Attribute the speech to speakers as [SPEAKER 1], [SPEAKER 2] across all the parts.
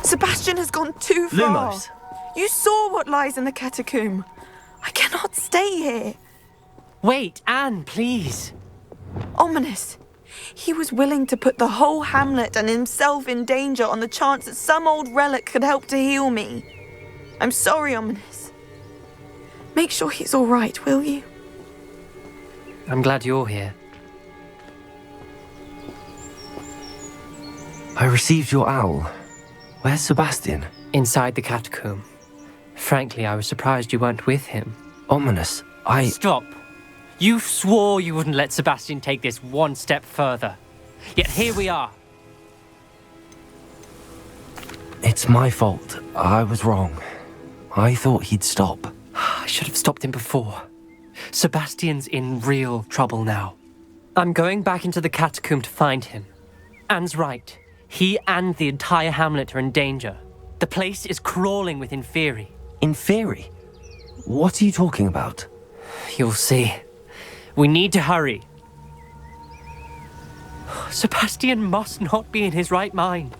[SPEAKER 1] Sebastian has gone too far.
[SPEAKER 2] Lumos.
[SPEAKER 1] You saw what lies in the catacomb. I cannot stay here.
[SPEAKER 3] Wait, Anne, please.
[SPEAKER 1] Ominous. He was willing to put the whole hamlet and himself in danger on the chance that some old relic could help to heal me. I'm sorry, Ominous. Make sure he's all right, will you?
[SPEAKER 3] I'm glad you're here.
[SPEAKER 2] I received your owl. Where's Sebastian?
[SPEAKER 3] Inside the catacomb. Frankly, I was surprised you weren't with him.
[SPEAKER 2] Ominous,
[SPEAKER 3] Stop. You swore you wouldn't let Sebastian take this one step further. Yet here we are.
[SPEAKER 2] It's my fault. I was wrong. I thought he'd stop.
[SPEAKER 3] I should have stopped him before. Sebastian's in real trouble now. I'm going back into the catacomb to find him. Anne's right. He and the entire hamlet are in danger. The place is crawling with Inferi.
[SPEAKER 2] Inferi? What are you talking about?
[SPEAKER 3] You'll see. We need to hurry. Sebastian must not be in his right mind.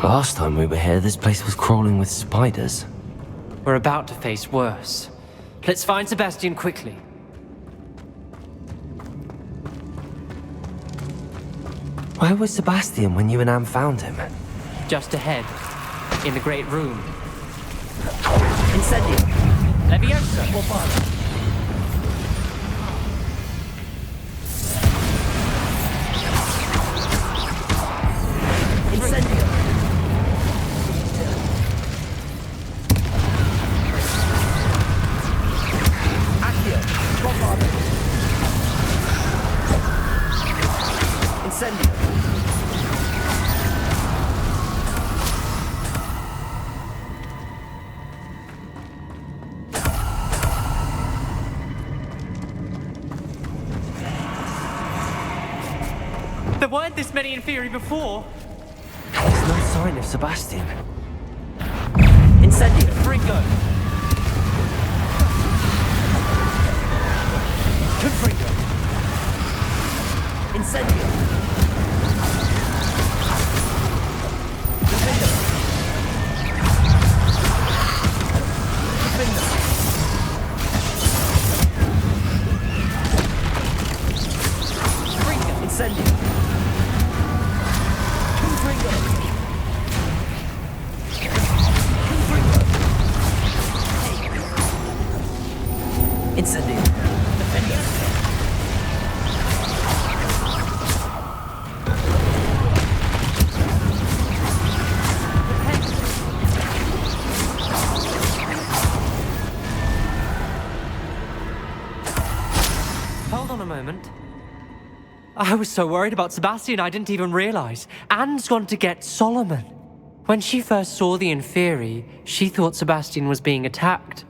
[SPEAKER 2] Last time we were here, this place was crawling with spiders.
[SPEAKER 3] We're about to face worse. Let's find Sebastian quickly.
[SPEAKER 2] Where was Sebastian when you and Anne found him?
[SPEAKER 3] Just ahead, in the great room.
[SPEAKER 2] Incendio!
[SPEAKER 3] Leviosa!
[SPEAKER 2] Incendio! Accio! Bombardment! Incendio!
[SPEAKER 3] There weren't this many Inferi before.
[SPEAKER 2] There's no sign of Sebastian. Incendio!
[SPEAKER 3] Fringo!
[SPEAKER 2] Confringo! Incendio! Defendo! Defendo! Fringo! Incendio! Confringo! Confringo! Incendio! Defendo!
[SPEAKER 3] Hold on a moment. I was so worried about Sebastian I didn't even realize. Anne's gone to get Solomon. When she first saw the Inferi, she thought Sebastian was being attacked.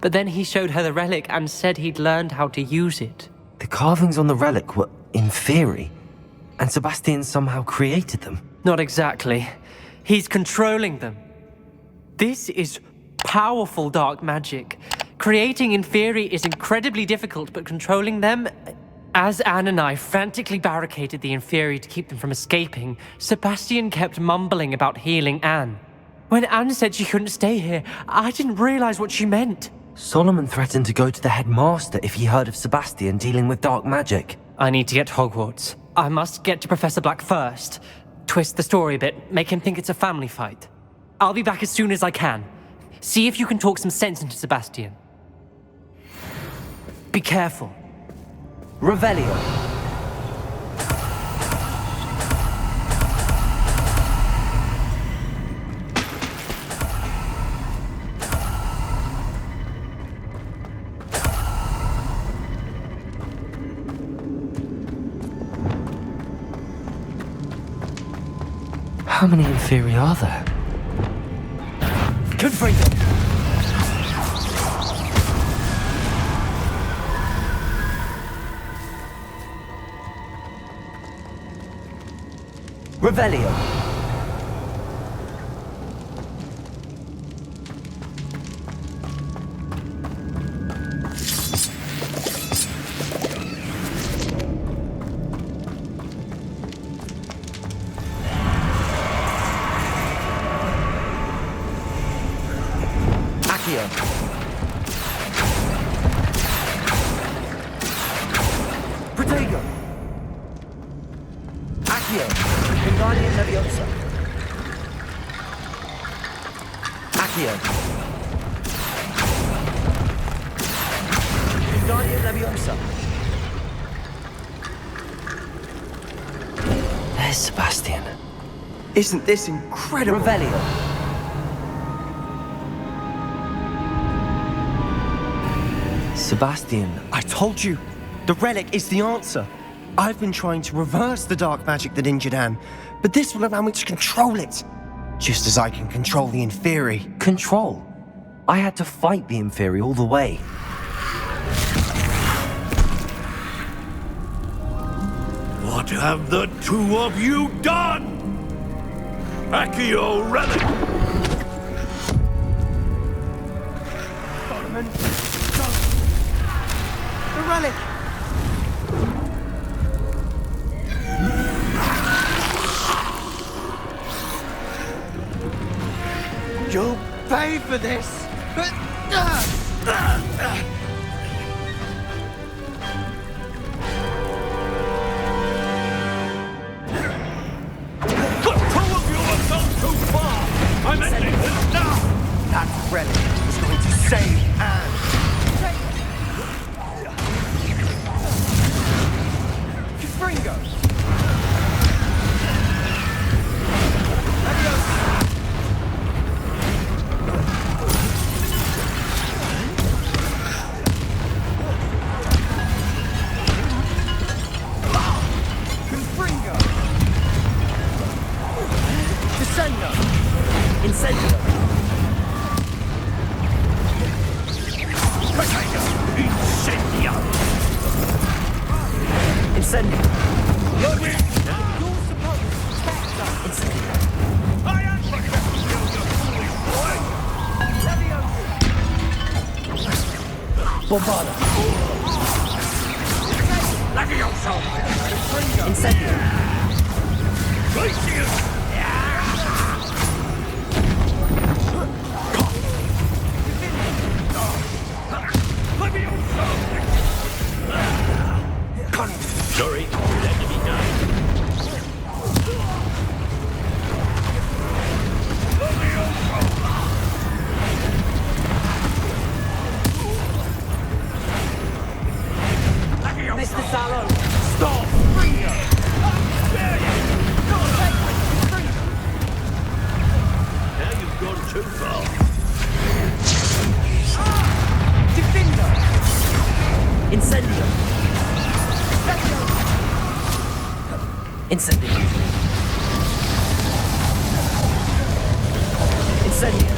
[SPEAKER 3] But then he showed her the relic and said he'd learned how to use it.
[SPEAKER 2] The carvings on the relic were Inferi, and Sebastian somehow created them.
[SPEAKER 3] Not exactly. He's controlling them. This is powerful dark magic. Creating Inferi is incredibly difficult, but controlling them... As Anne and I frantically barricaded the Inferi to keep them from escaping, Sebastian kept mumbling about healing Anne. When Anne said she couldn't stay here, I didn't realize what she meant.
[SPEAKER 2] Solomon threatened to go to the headmaster if he heard of Sebastian dealing with dark magic.
[SPEAKER 3] I need to get to Hogwarts. I must get to Professor Black first. Twist the story a bit, make him think it's a family fight. I'll be back as soon as I can. See if you can talk some sense into Sebastian. Be careful.
[SPEAKER 2] Revelio. How many Inferi are there? Confringo! Revelio! Accio. Protego. Accio. Wingardium Leviosa. Accio. Wingardium Leviosa. There's Sebastian.
[SPEAKER 4] Isn't this incredible?
[SPEAKER 2] Revelio. Sebastian.
[SPEAKER 4] I told you, the relic is the answer. I've been trying to reverse the dark magic that injured Anne, but this will allow me to control it. Just as I can control the Inferi.
[SPEAKER 2] Control. I had to fight the Inferi all the way.
[SPEAKER 5] What have the two of you done? Accio relic!
[SPEAKER 4] Solomon, the relic! You'll pay for this!
[SPEAKER 5] I'm ending this now!
[SPEAKER 4] That relic is going to save Anne! Fringo!
[SPEAKER 2] Incendio.
[SPEAKER 5] Incendio!
[SPEAKER 2] Incendio.
[SPEAKER 5] You're supposed
[SPEAKER 2] Incendio.
[SPEAKER 5] I am protecting you, you foolish boy!
[SPEAKER 2] Bombarda.
[SPEAKER 5] Levioso!
[SPEAKER 2] Incendio.
[SPEAKER 5] Glacius! Sorry, let me be done.
[SPEAKER 2] Mr. Sallow.
[SPEAKER 5] Stop! Now you've gone too far.
[SPEAKER 2] Incendio. Incendio. Incendio.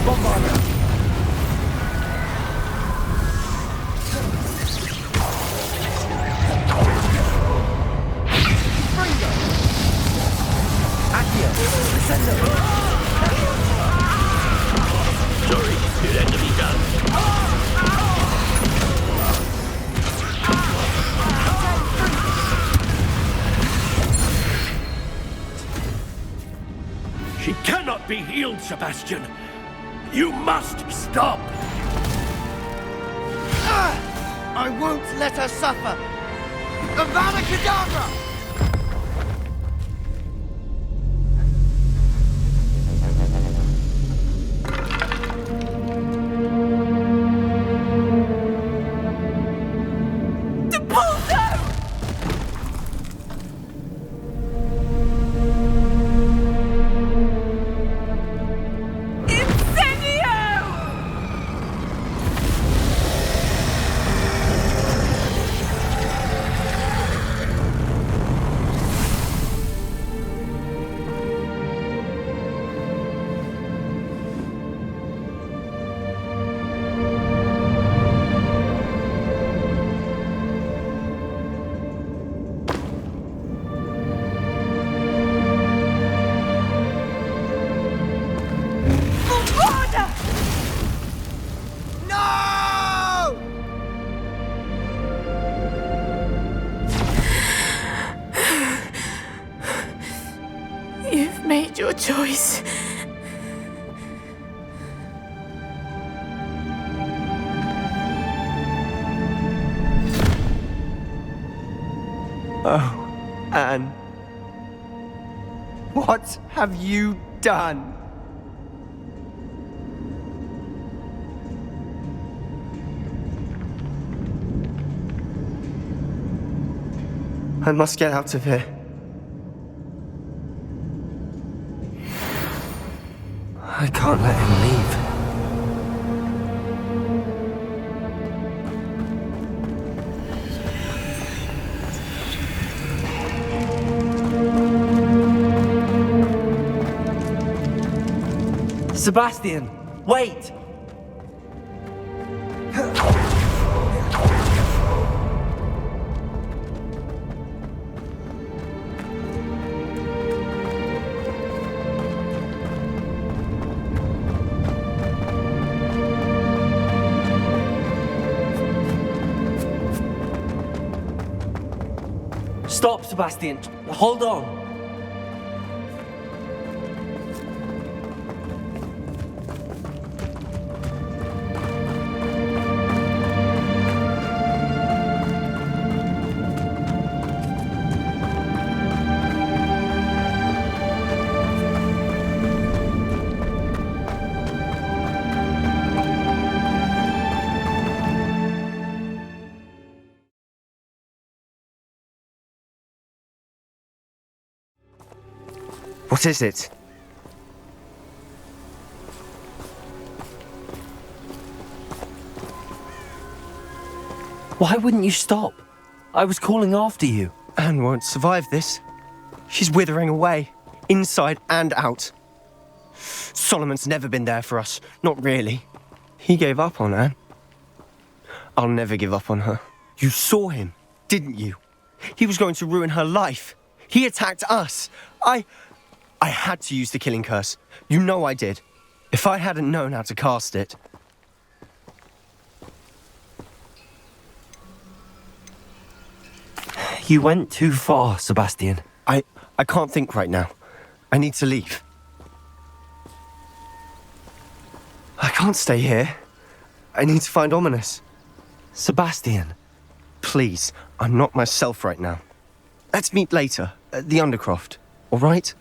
[SPEAKER 2] Bombarda. Accio. Incendio.
[SPEAKER 5] Sorry, it had to be done. She cannot be healed, Sebastian. You must stop.
[SPEAKER 4] I won't let her suffer! Avada Kedavra!
[SPEAKER 1] You've made your choice.
[SPEAKER 4] What have you done? I must get out of here.
[SPEAKER 2] I can't let him leave. Sebastian, wait! Stop, Sebastian. Hold on.
[SPEAKER 4] What is it?
[SPEAKER 2] Why wouldn't you stop? I was calling after you.
[SPEAKER 4] Anne won't survive this. She's withering away, inside and out. Solomon's never been there for us, not really. He gave up on Anne. I'll never give up on her. You saw him, didn't you? He was going to ruin her life. He attacked us. I had to use the killing curse. You know I did. If I hadn't known how to cast it...
[SPEAKER 2] You went too far, Sebastian.
[SPEAKER 4] I can't think right now. I need to leave. I can't stay here. I need to find Ominous.
[SPEAKER 2] Sebastian.
[SPEAKER 4] Please, I'm not myself right now. Let's meet later, at the Undercroft, all right?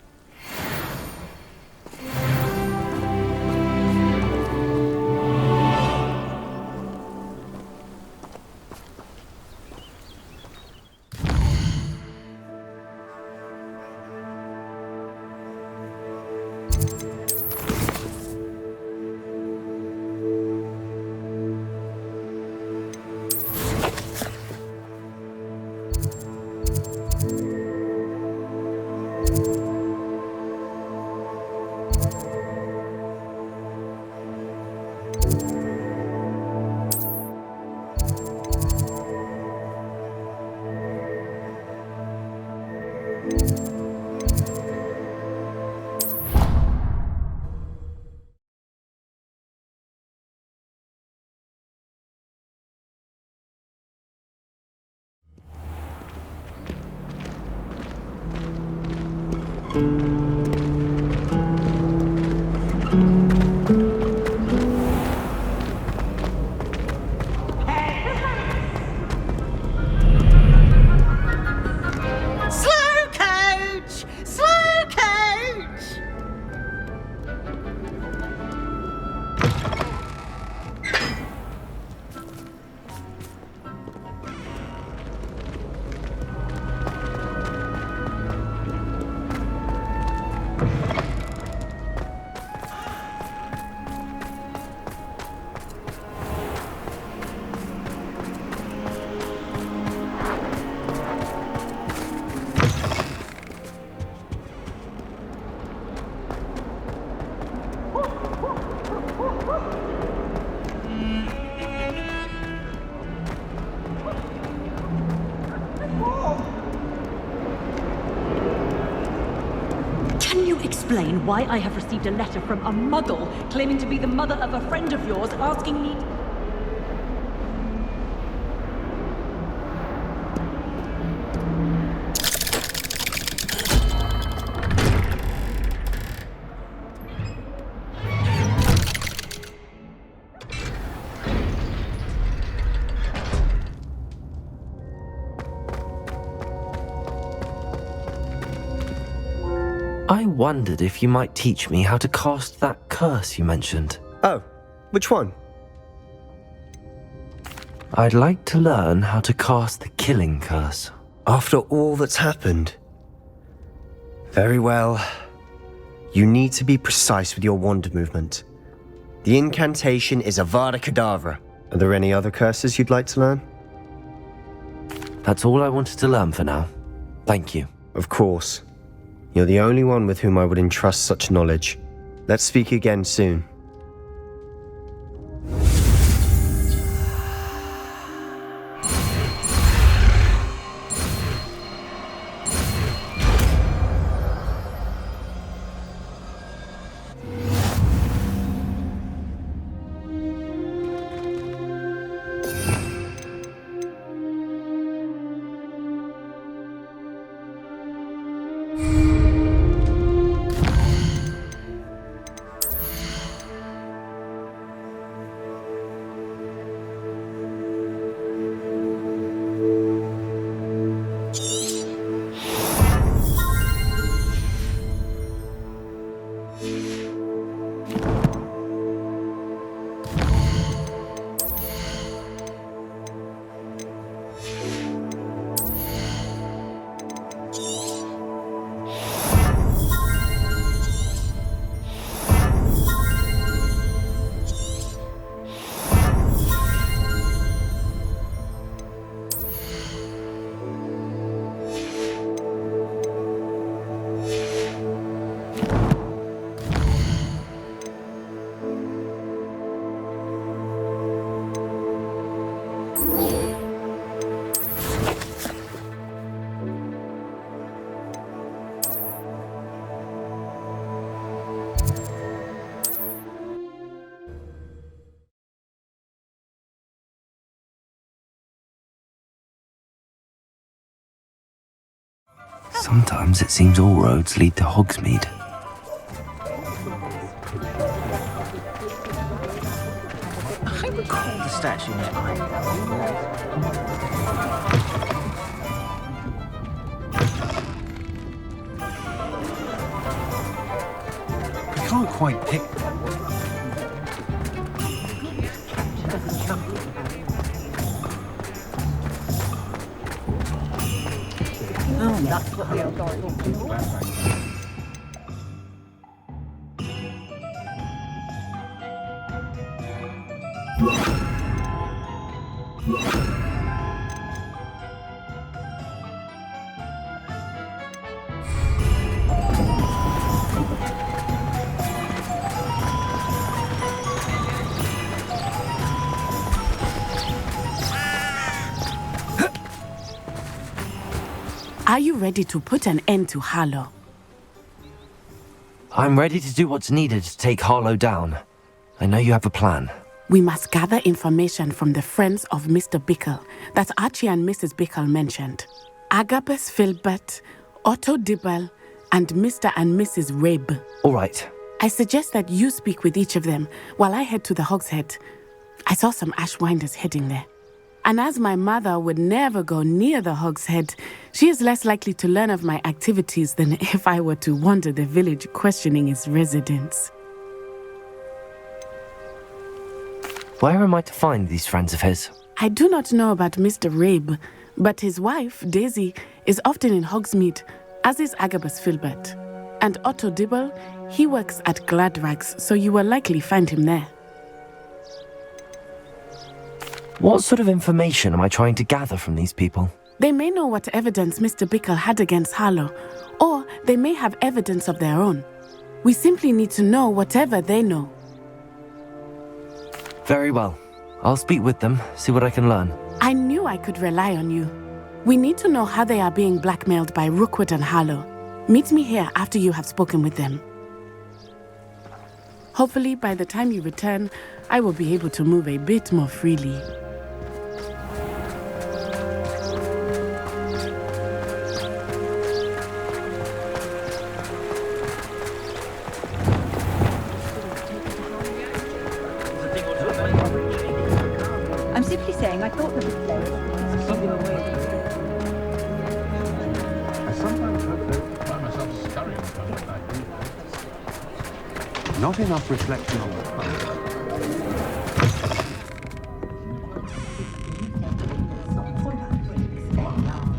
[SPEAKER 6] Explain why I have received a letter from a muggle claiming to be the mother of a friend of yours asking me...
[SPEAKER 2] I wondered if you might teach me how to cast that curse you mentioned.
[SPEAKER 4] Oh, which one?
[SPEAKER 2] I'd like to learn how to cast the killing curse.
[SPEAKER 4] After all that's happened? Very well. You need to be precise with your wand movement. The incantation is Avada Kedavra. Are there any other curses you'd like to learn?
[SPEAKER 2] That's all I wanted to learn for now. Thank you.
[SPEAKER 4] Of course. You're the only one with whom I would entrust such knowledge. Let's speak again soon.
[SPEAKER 2] Sometimes it seems all roads lead to Hogsmeade.
[SPEAKER 7] I recall the statue nearby. I can't quite pick. Oh, that's what we are going.
[SPEAKER 8] Are you ready to put an end to Harlow?
[SPEAKER 2] I'm ready to do what's needed to take Harlow down. I know you have a plan.
[SPEAKER 8] We must gather information from the friends of Mr. Bickle that Archie and Mrs. Bickle mentioned. Agabus Filbert, Otto Dibble, and Mr. and Mrs. Rabe.
[SPEAKER 2] All right.
[SPEAKER 8] I suggest that you speak with each of them while I head to the Hog's Head. I saw some ashwinders heading there. And as my mother would never go near the Hog's Head, she is less likely to learn of my activities than if I were to wander the village questioning its residents.
[SPEAKER 2] Where am I to find these friends of his?
[SPEAKER 8] I do not know about Mr. Rabe, but his wife, Daisy, is often in Hogsmeade, as is Agabus Filbert. And Otto Dibble, he works at Gladrags, so you will likely find him there.
[SPEAKER 2] What sort of information am I trying to gather from these people?
[SPEAKER 8] They may know what evidence Mr. Bickle had against Harlow, or they may have evidence of their own. We simply need to know whatever they know.
[SPEAKER 2] Very well. I'll speak with them, see what I can learn.
[SPEAKER 8] I knew I could rely on you. We need to know how they are being blackmailed by Rookwood and Harlow. Meet me here after you have spoken with them. Hopefully, by the time you return, I will be able to move a bit more freely.
[SPEAKER 6] I'm simply saying I thought that
[SPEAKER 5] I sometimes hope that I find myself scurrying from it.
[SPEAKER 9] Not enough reflection on the past.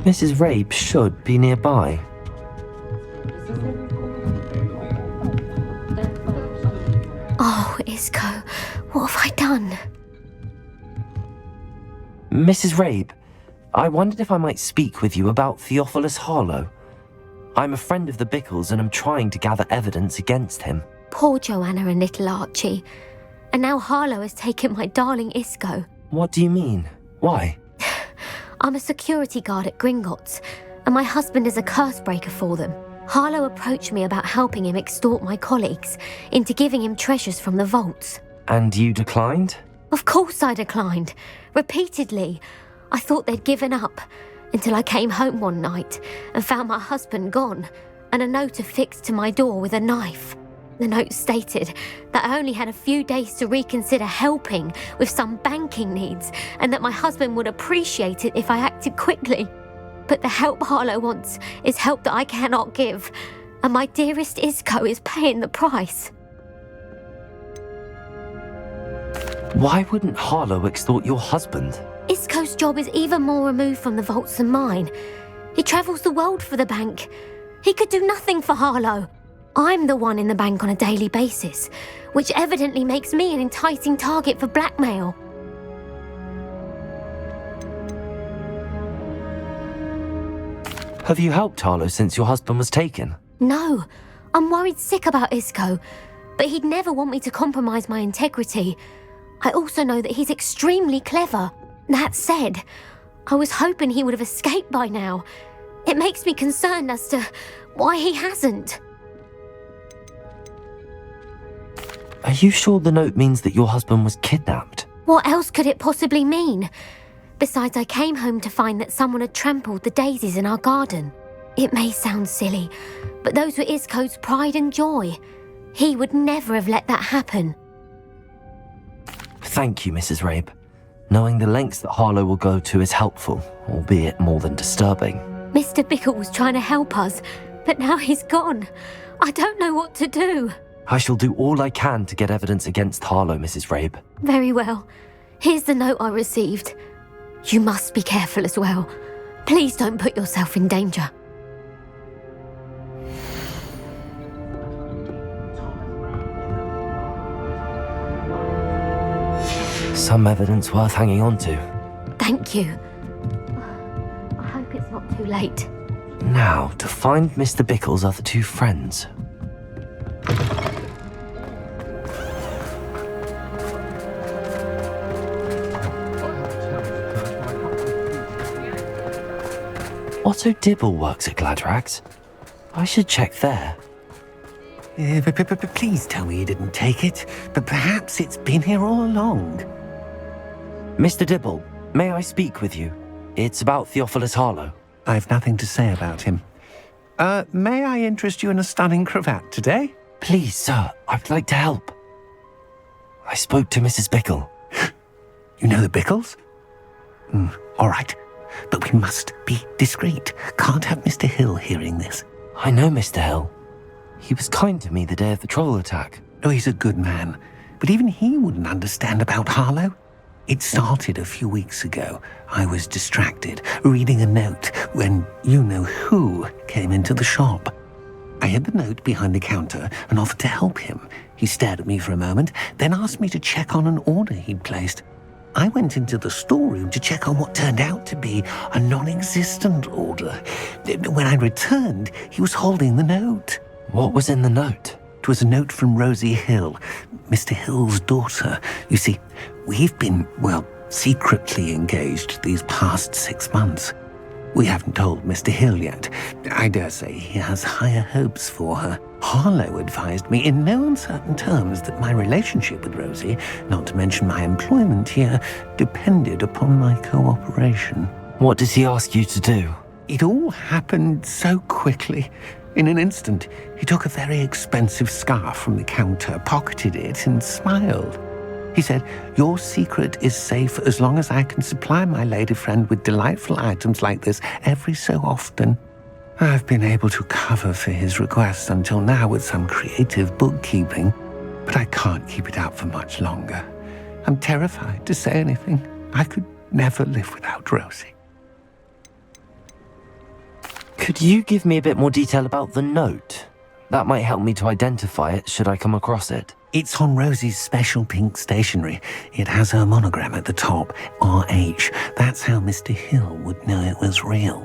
[SPEAKER 2] Mrs. Rabe should be nearby.
[SPEAKER 10] Oh, Isco, what have I done?
[SPEAKER 2] Mrs. Rabe, I wondered if I might speak with you about Theophilus Harlow. I'm a friend of the Bickles and I'm trying to gather evidence against him.
[SPEAKER 10] Poor Joanna and little Archie. And now Harlow has taken my darling Isco.
[SPEAKER 2] What do you mean? Why?
[SPEAKER 10] I'm a security guard at Gringotts, and my husband is a curse breaker for them. Harlow approached me about helping him extort my colleagues into giving him treasures from the vaults.
[SPEAKER 2] And you declined?
[SPEAKER 10] Of course I declined. Repeatedly. I thought they'd given up, until I came home one night and found my husband gone, and a note affixed to my door with a knife. The note stated that I only had a few days to reconsider helping with some banking needs, and that my husband would appreciate it if I acted quickly. But the help Harlow wants is help that I cannot give, and my dearest Isco is paying the price.
[SPEAKER 2] Why wouldn't Harlow extort your husband?
[SPEAKER 10] Isco's job is even more removed from the vaults than mine. He travels the world for the bank. He could do nothing for Harlow. I'm the one in the bank on a daily basis, which evidently makes me an enticing target for blackmail.
[SPEAKER 2] Have you helped Harlow since your husband was taken?
[SPEAKER 10] No, I'm worried sick about Isco, but he'd never want me to compromise my integrity. I also know that he's extremely clever. That said, I was hoping he would have escaped by now. It makes me concerned as to why he hasn't.
[SPEAKER 2] Are you sure the note means that your husband was kidnapped?
[SPEAKER 10] What else could it possibly mean? Besides, I came home to find that someone had trampled the daisies in our garden. It may sound silly, but those were Isco's pride and joy. He would never have let that happen.
[SPEAKER 2] Thank you, Mrs. Rabe. Knowing the lengths that Harlow will go to is helpful, albeit more than disturbing.
[SPEAKER 10] Mr. Bickle was trying to help us, but now he's gone. I don't know what to do.
[SPEAKER 2] I shall do all I can to get evidence against Harlow, Mrs. Rabe.
[SPEAKER 10] Very well. Here's the note I received. You must be careful as well. Please don't put yourself in danger.
[SPEAKER 2] Some evidence worth hanging on to.
[SPEAKER 10] Thank you. I hope it's not too late.
[SPEAKER 2] Now, to find Mr. Bickle's other two friends. Otto Dibble works at Gladrags. I should check there.
[SPEAKER 11] Please tell me you didn't take it, but perhaps it's been here all along.
[SPEAKER 2] Mr. Dibble, may I speak with you? It's about Theophilus Harlow.
[SPEAKER 11] I've nothing to say about him. May I interest you in a stunning cravat today?
[SPEAKER 2] Please, sir, I'd like to help. I spoke to Mrs. Bickle.
[SPEAKER 11] You know the Bickles? All right, but we must be discreet. Can't have Mr. Hill hearing this.
[SPEAKER 2] I know Mr. Hill. He was kind to me the day of the troll attack.
[SPEAKER 11] Oh, he's a good man, but even he wouldn't understand about Harlow. It started a few weeks ago. I was distracted, reading a note, when you-know-who came into the shop. I hid the note behind the counter and offered to help him. He stared at me for a moment, then asked me to check on an order he'd placed. I went into the storeroom to check on what turned out to be a non-existent order. When I returned, he was holding the note.
[SPEAKER 2] What was in the note?
[SPEAKER 11] It was a note from Rosie Hill, Mr. Hill's daughter. You see, we've been, secretly engaged these past 6 months. We haven't told Mr. Hill yet. I dare say he has higher hopes for her. Harlow advised me in no uncertain terms that my relationship with Rosie, not to mention my employment here, depended upon my cooperation.
[SPEAKER 2] What does he ask you to do?
[SPEAKER 11] It all happened so quickly. In an instant, he took a very expensive scarf from the counter, pocketed it, and smiled. He said, "Your secret is safe as long as I can supply my lady friend with delightful items like this every so often." I've been able to cover for his request until now with some creative bookkeeping. but I can't keep it out for much longer. I'm terrified to say anything. I could never live without Rosie.
[SPEAKER 2] Could you give me a bit more detail about the note? That might help me to identify it should I come across it.
[SPEAKER 11] It's on Rosie's special pink stationery. It has her monogram at the top, RH. That's how Mr. Hill would know it was real.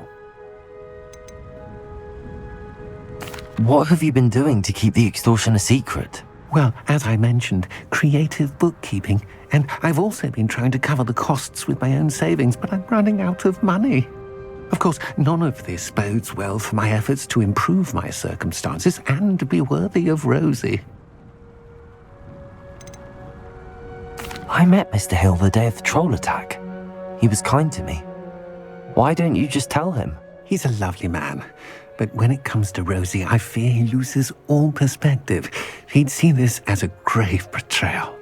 [SPEAKER 2] What have you been doing to keep the extortion a secret?
[SPEAKER 11] Well, as I mentioned, creative bookkeeping. And I've also been trying to cover the costs with my own savings, but I'm running out of money. Of course, none of this bodes well for my efforts to improve my circumstances and be worthy of Rosie.
[SPEAKER 2] I met Mr. Hill the day of the troll attack. He was kind to me. Why don't you just tell him?
[SPEAKER 11] He's a lovely man. But when it comes to Rosie, I fear he loses all perspective. He'd see this as a grave betrayal.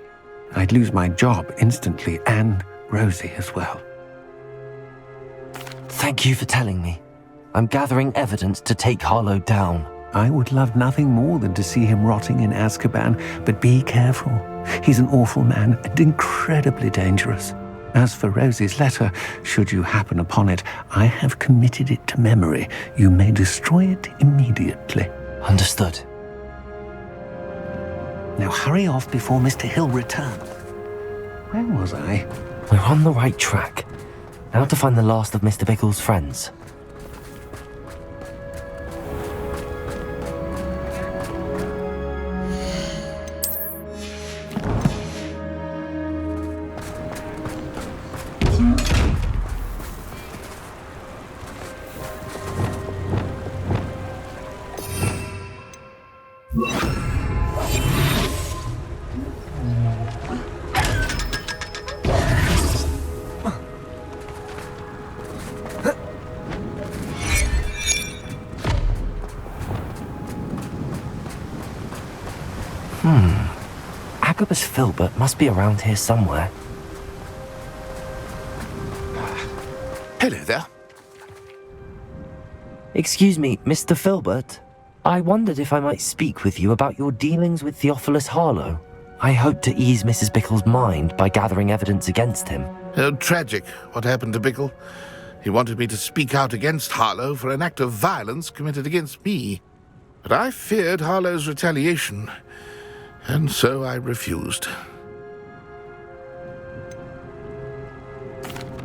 [SPEAKER 11] I'd lose my job instantly, and Rosie as well.
[SPEAKER 2] Thank you for telling me. I'm gathering evidence to take Harlow down.
[SPEAKER 11] I would love nothing more than to see him rotting in Azkaban, but be careful. He's an awful man and incredibly dangerous. As for Rosie's letter, should you happen upon it, I have committed it to memory. You may destroy it immediately.
[SPEAKER 2] Understood.
[SPEAKER 11] Now hurry off before Mr. Hill returns. Where was I?
[SPEAKER 2] We're on the right track. Now to find the last of Mr. Bickle's friends. Agabus Filbert must be around here somewhere.
[SPEAKER 12] Hello there.
[SPEAKER 2] Excuse me, Mr. Filbert. I wondered if I might speak with you about your dealings with Theophilus Harlow. I hope to ease Mrs. Bickle's mind by gathering evidence against him.
[SPEAKER 12] Tragic, what happened to Bickle. He wanted me to speak out against Harlow for an act of violence committed against me. But I feared Harlow's retaliation, and so I refused.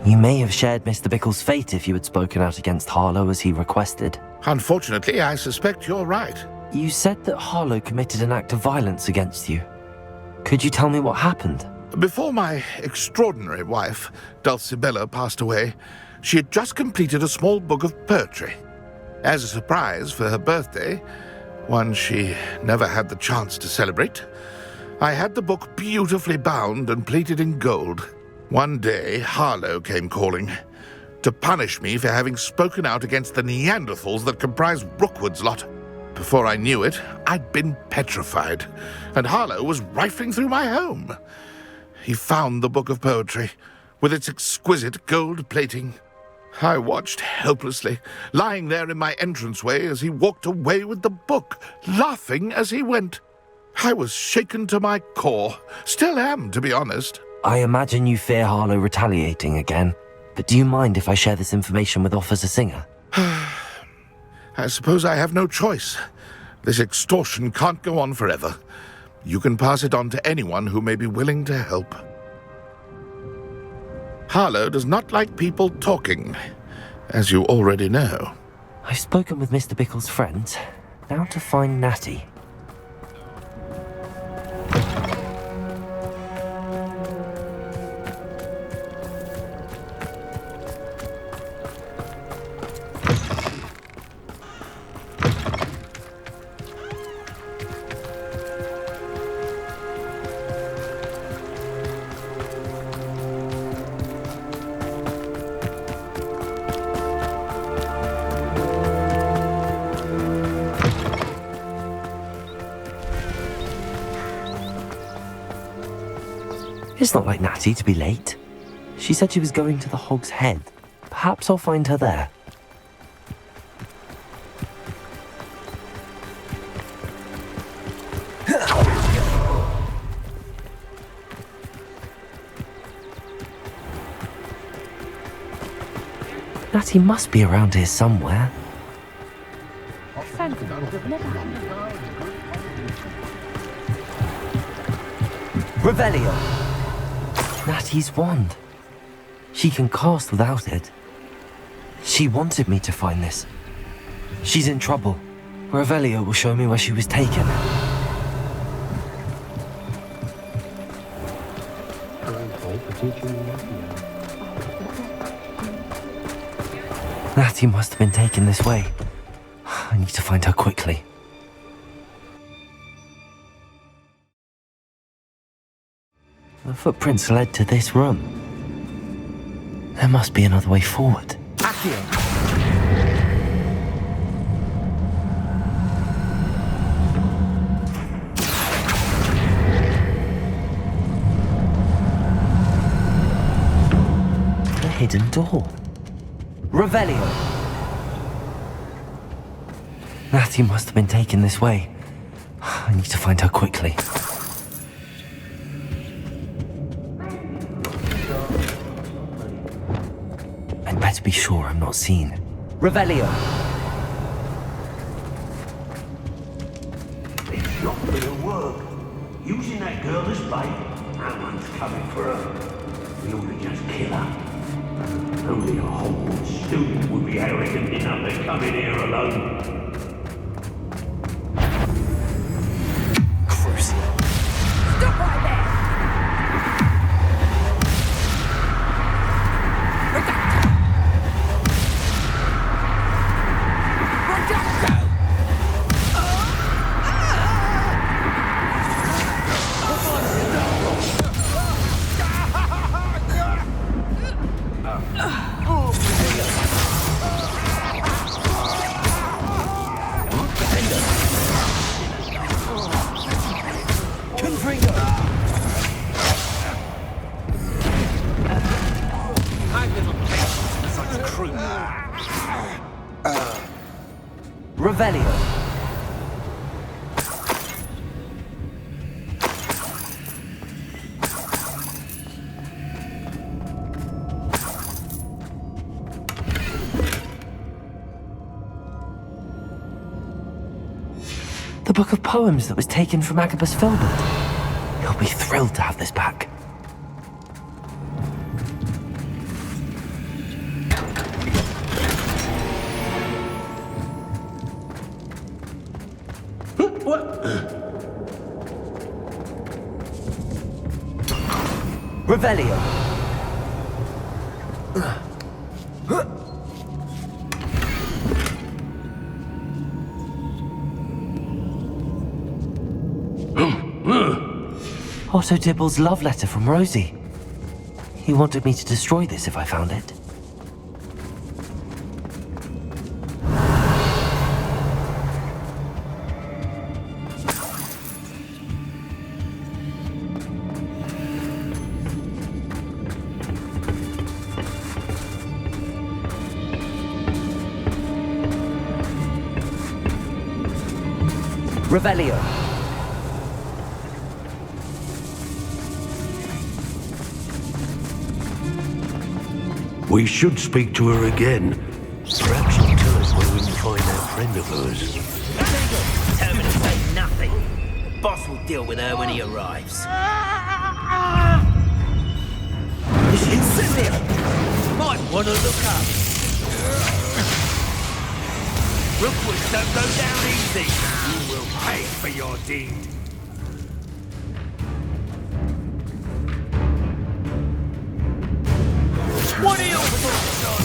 [SPEAKER 2] You may have shared Mr. Bickle's fate if you had spoken out against Harlow as he requested.
[SPEAKER 12] Unfortunately, I suspect you're right.
[SPEAKER 2] You said that Harlow committed an act of violence against you. Could you tell me what happened?
[SPEAKER 12] Before my extraordinary wife, Dulcibella, passed away, she had just completed a small book of poetry. As a surprise for her birthday, one she never had the chance to celebrate, I had the book beautifully bound and plated in gold. One day, Harlow came calling to punish me for having spoken out against the Neanderthals that comprise Rookwood's lot. Before I knew it, I'd been petrified, and Harlow was rifling through my home. He found the book of poetry, with its exquisite gold plating. I watched helplessly, lying there in my entranceway as he walked away with the book, laughing as he went. I was shaken to my core. Still am, to be honest.
[SPEAKER 2] I imagine you fear Harlow retaliating again, but do you mind if I share this information with Officer Singer?
[SPEAKER 12] I suppose I have no choice. This extortion can't go on forever. You can pass it on to anyone who may be willing to help. Harlow does not like people talking, as you already know.
[SPEAKER 2] I've spoken with Mr. Bickle's friends. Now to find Natty. It's not like Natty to be late. She said she was going to the Hog's Head. Perhaps I'll find her there. Natty must be around here somewhere. Revelio! Natty's wand. She can cast without it. She wanted me to find this. She's in trouble. Revelio will show me where she was taken. Natty must have been taken this way. I need to find her quickly. The footprints led to this room. There must be another way forward. The hidden door. Revelio! Natty must have been taken this way. I need to find her quickly. I'd better be sure I'm not seen. Revelio!
[SPEAKER 5] It's not gonna work. Using that girl as bait, no one's coming for her. We ought to just kill her. Only a Hogwarts student would be arrogant enough to come in here alone.
[SPEAKER 7] Stop right there!
[SPEAKER 2] Revelio! The book of poems that was taken from Agabus Filbert. He'll be thrilled to have this back. Revelio! Otto Dibble's love letter from Rosie. He wanted me to destroy this if I found it. Revelio!
[SPEAKER 5] We should speak to her again. Perhaps she'll tell us where we can find that friend of hers.
[SPEAKER 13] Determined to say nothing. Boss will deal with her when he arrives. Incendio! Might want to look up. Rookwoods don't go down easy. You will pay for your deed. What are your thoughts on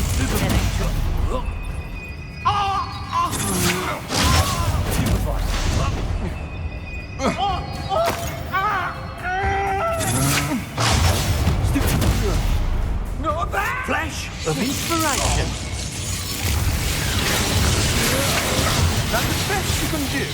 [SPEAKER 13] Flash of inspiration.
[SPEAKER 5] That's the best you can do.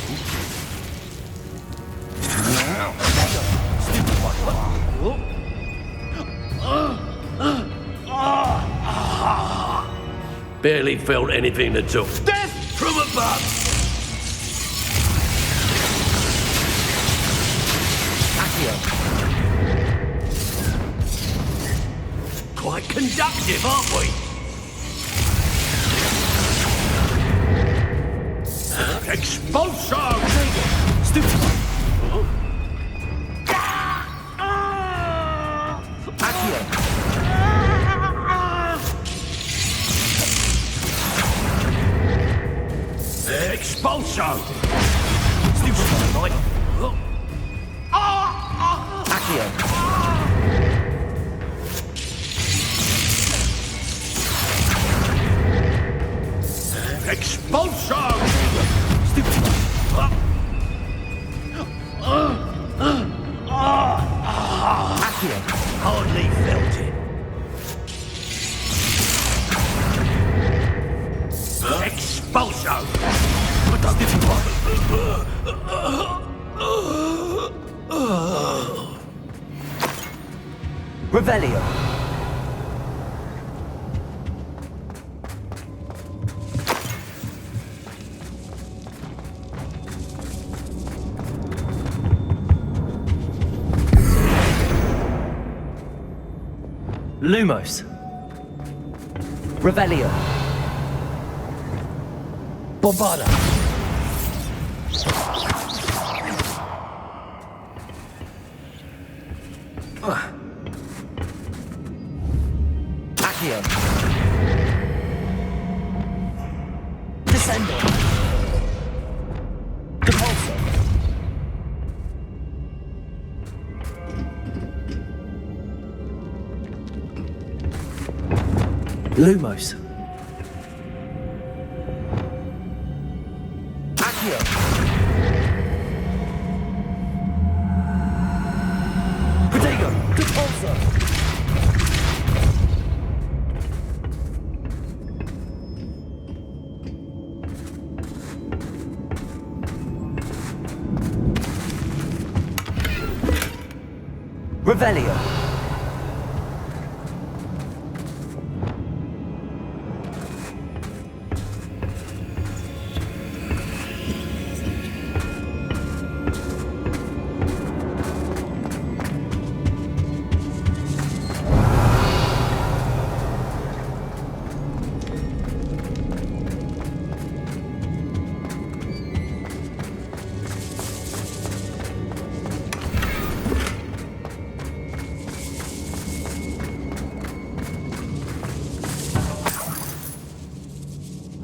[SPEAKER 5] Barely felt anything that took death from above. Quite conductive, aren't we?
[SPEAKER 13] Expulsion!
[SPEAKER 2] Stupid! Accio!
[SPEAKER 13] Expulsion!
[SPEAKER 2] Stupid, right? Accio!
[SPEAKER 13] Expulsion!
[SPEAKER 2] Stupid! Accio!
[SPEAKER 13] Hardly felt it. Expulsion!
[SPEAKER 2] Revelio! Lumos. Revelio. Bombada. Accio. Descendo. Depulso. Lumos. Accio. Protego. Depulso. Revelio.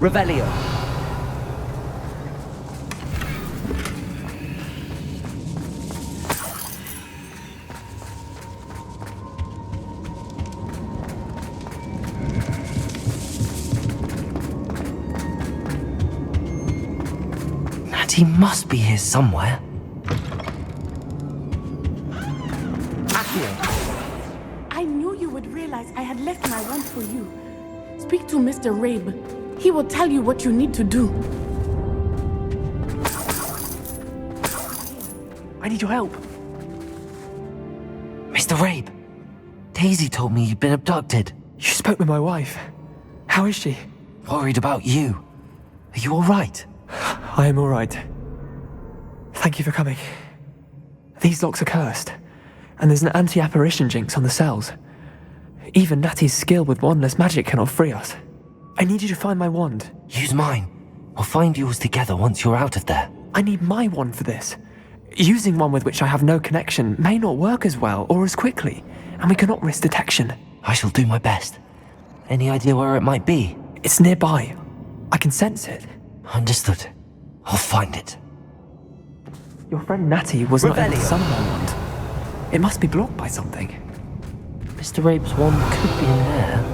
[SPEAKER 2] Revelio. Natty must be here somewhere. Accio.
[SPEAKER 8] I knew you would realize I had left my wand for you. Speak to Mr. Rabe. He will tell you what you need to do.
[SPEAKER 3] I need your help.
[SPEAKER 2] Mr. Rabe, Daisy told me you'd been abducted.
[SPEAKER 3] You spoke with my wife. How is she?
[SPEAKER 2] Worried about you. Are you all right?
[SPEAKER 3] I am all right. Thank you for coming. These locks are cursed, and there's an anti-apparition jinx on the cells. Even Natty's skill with wandless magic cannot free us. I need you to find my wand.
[SPEAKER 2] Use mine. We'll find yours together once you're out of there.
[SPEAKER 3] I need my wand for this. Using one with which I have no connection may not work as well or as quickly, and we cannot risk detection.
[SPEAKER 2] I shall do my best. Any idea where it might be?
[SPEAKER 3] It's nearby. I can sense it.
[SPEAKER 2] Understood. I'll find it.
[SPEAKER 3] Your friend Natty was not able to
[SPEAKER 2] Revelio.
[SPEAKER 3] summon my wand. It must be blocked by something.
[SPEAKER 2] Mr. Rabe's wand could be in there.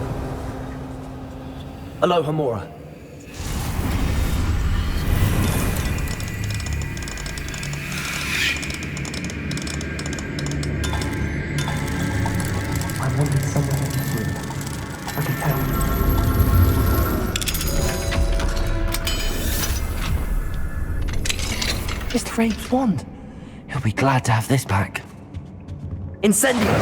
[SPEAKER 2] Aloha Mora.
[SPEAKER 3] I wanted somewhere in this room. I can tell you.
[SPEAKER 2] Mr. Rabe's wand. He'll be glad to have this back. Incendio!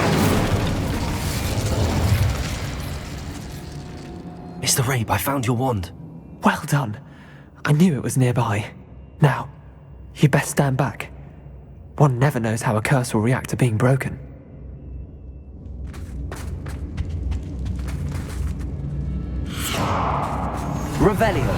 [SPEAKER 2] Mr. Rabe, I found your wand.
[SPEAKER 3] Well done. I knew it was nearby. Now, you best stand back. One never knows how a curse will react to being broken.
[SPEAKER 2] Revelio.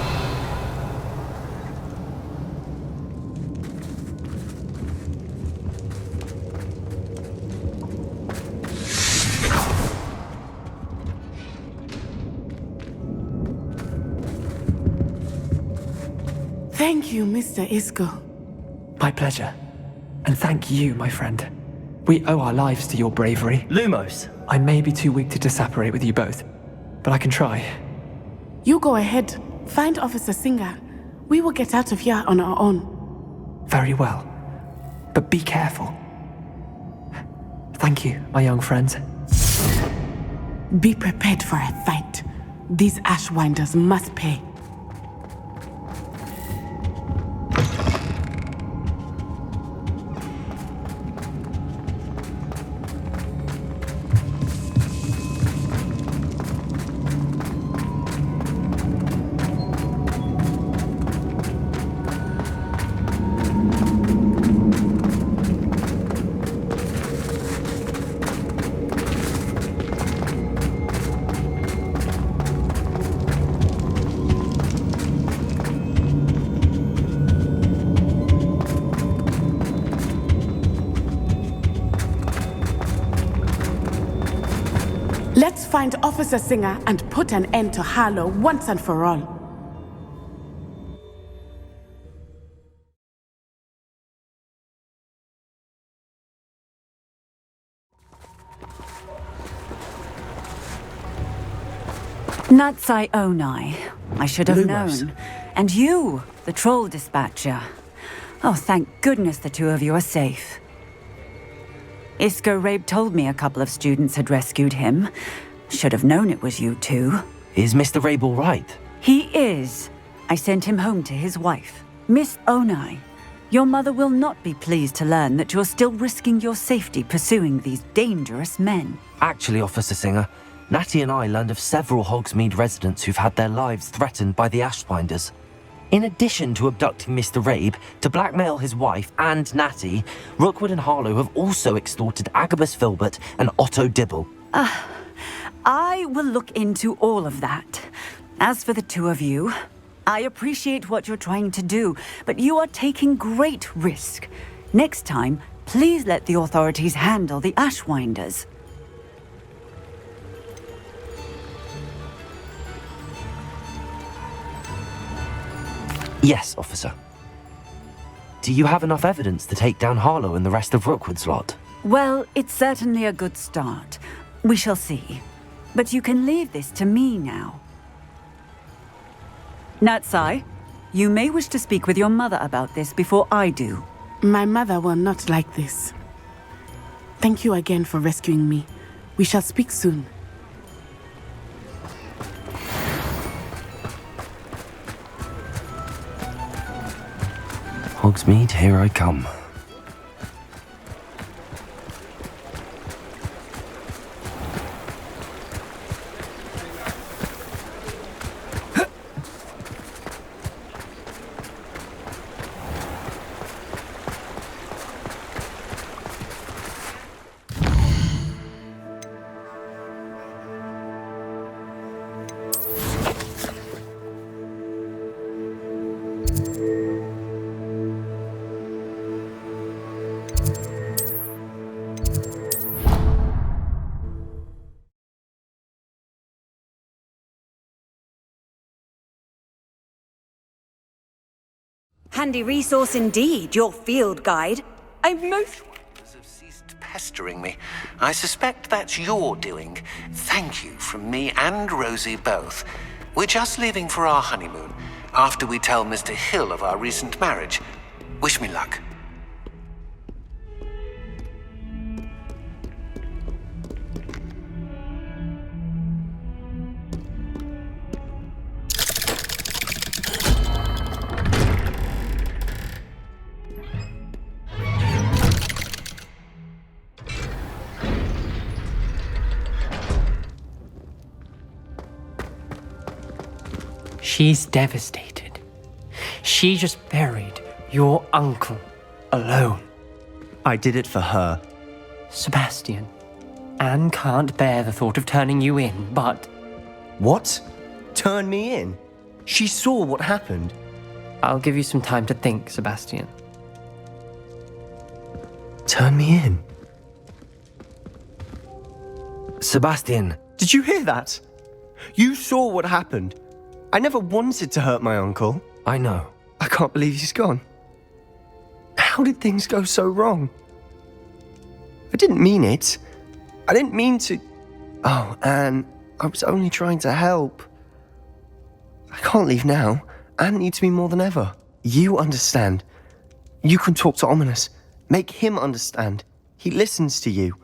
[SPEAKER 8] Thank you, Mr. Isco.
[SPEAKER 14] My pleasure. And thank you, my friend. We owe our lives to your bravery.
[SPEAKER 2] Lumos.
[SPEAKER 14] I may be too weak to disapparate with you both, but I can try.
[SPEAKER 8] You go ahead. Find Officer Singer. We will get out of here on our own.
[SPEAKER 14] Very well. But be careful. Thank you, my young friends.
[SPEAKER 8] Be prepared for a fight. These ashwinders must pay. Let's find Officer Singer and put an end to Harlow once and for all.
[SPEAKER 7] Natsai Onai. I should have
[SPEAKER 2] Lumos.
[SPEAKER 7] known. And you, the troll dispatcher. Oh, thank goodness the two of you are safe. Isco Rabe told me a couple of students had rescued him. Should have known it was you two.
[SPEAKER 2] Is Mr. Rabe all right?
[SPEAKER 7] He is. I sent him home to his wife. Miss Onai, your mother will not be pleased to learn that you're still risking your safety pursuing these dangerous men.
[SPEAKER 2] Actually, Officer Singer, Natty and I learned of several Hogsmeade residents who've had their lives threatened by the Ashwinders. In addition to abducting Mr. Rabe to blackmail his wife and Natty, Rookwood and Harlow have also extorted Agabus Filbert and Otto Dibble.
[SPEAKER 7] I will look into all of that. As for the two of you, I appreciate what you're trying to do, but you are taking great risk. Next time, please let the authorities handle the Ashwinders.
[SPEAKER 2] Yes, officer. Do you have enough evidence to take down Harlow and the rest of Rookwood's lot?
[SPEAKER 7] Well, it's certainly a good start. We shall see. But you can leave this to me now. Natsai, you may wish to speak with your mother about this before I do.
[SPEAKER 8] My mother will not like this. Thank you again for rescuing me. We shall speak soon.
[SPEAKER 2] Hogsmeade, here I come.
[SPEAKER 7] Handy resource indeed, your field guide.
[SPEAKER 11] Most wonders have ceased pestering me. I suspect that's your doing. Thank you from me and Rosie both. We're just leaving for our honeymoon, after we tell Mr. Hill of our recent marriage. Wish me luck.
[SPEAKER 3] She's devastated. She just buried your uncle alone.
[SPEAKER 4] I did it for her.
[SPEAKER 3] Sebastian, Anne can't bear the thought of turning you in, but...
[SPEAKER 4] What? Turn me in? She saw what happened.
[SPEAKER 3] I'll give you some time to think, Sebastian.
[SPEAKER 4] Turn me in?
[SPEAKER 2] Sebastian!
[SPEAKER 4] Did you hear that? You saw what happened. I never wanted to hurt my uncle.
[SPEAKER 2] I know.
[SPEAKER 4] I can't believe he's gone. How did things go so wrong? I didn't mean it. I didn't mean to... Oh, Anne, I was only trying to help. I can't leave now. Anne needs me more than ever. You understand. You can talk to Ominous. Make him understand. He listens to you.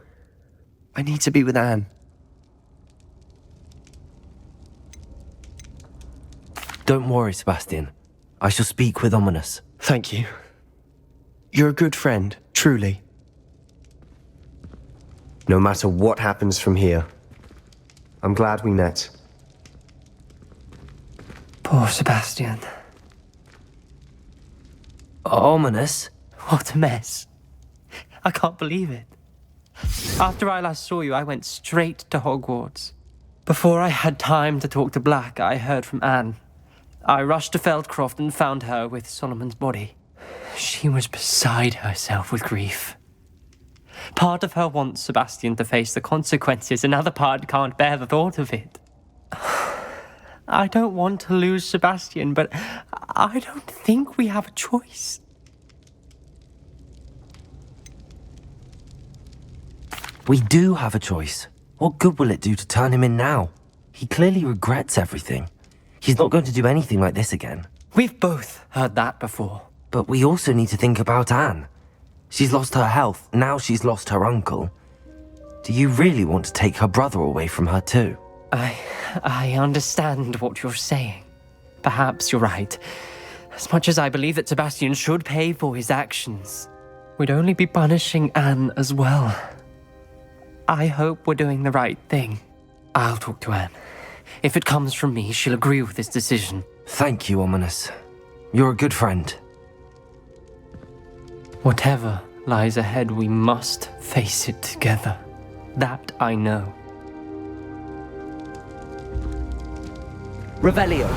[SPEAKER 4] I need to be with Anne.
[SPEAKER 2] Don't worry, Sebastian. I shall speak with Ominous.
[SPEAKER 4] Thank you. You're a good friend, truly.
[SPEAKER 15] No matter what happens from here, I'm glad we met.
[SPEAKER 3] Poor Sebastian.
[SPEAKER 2] Ominous?
[SPEAKER 3] What a mess. I can't believe it. After I last saw you, I went straight to Hogwarts. Before I had time to talk to Black, I heard from Anne. I rushed to Feldcroft and found her with Solomon's body. She was beside herself with grief. Part of her wants Sebastian to face the consequences, another part can't bear the thought of it. I don't want to lose Sebastian, but I don't think we have a choice.
[SPEAKER 2] We do have a choice. What good will it do to turn him in now? He clearly regrets everything. He's not going to do anything like this again.
[SPEAKER 3] We've both heard that before.
[SPEAKER 2] But we also need to think about Anne. She's lost her health, now she's lost her uncle. Do you really want to take her brother away from her too?
[SPEAKER 3] I understand what you're saying. Perhaps you're right. As much as I believe that Sebastian should pay for his actions, we'd only be punishing Anne as well. I hope we're doing the right thing. I'll talk to Anne. If it comes from me, she'll agree with this decision.
[SPEAKER 2] Thank you, Ominous. You're a good friend.
[SPEAKER 3] Whatever lies ahead, we must face it together. That I know.
[SPEAKER 2] Revelio.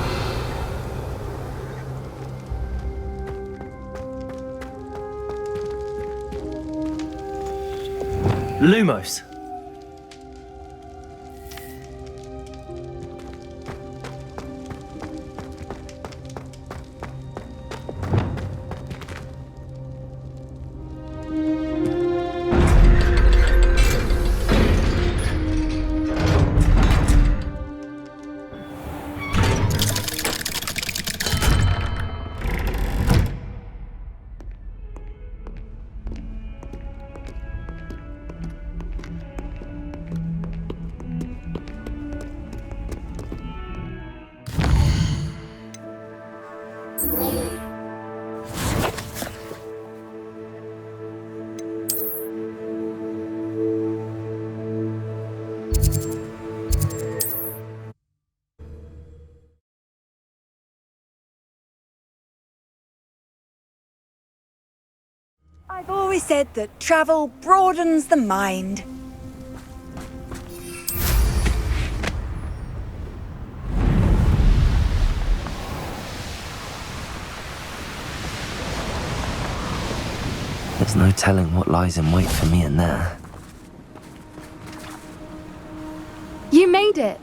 [SPEAKER 2] Lumos.
[SPEAKER 16] I've always said that travel broadens the mind.
[SPEAKER 2] There's no telling what lies in wait for me in there.
[SPEAKER 17] You made it.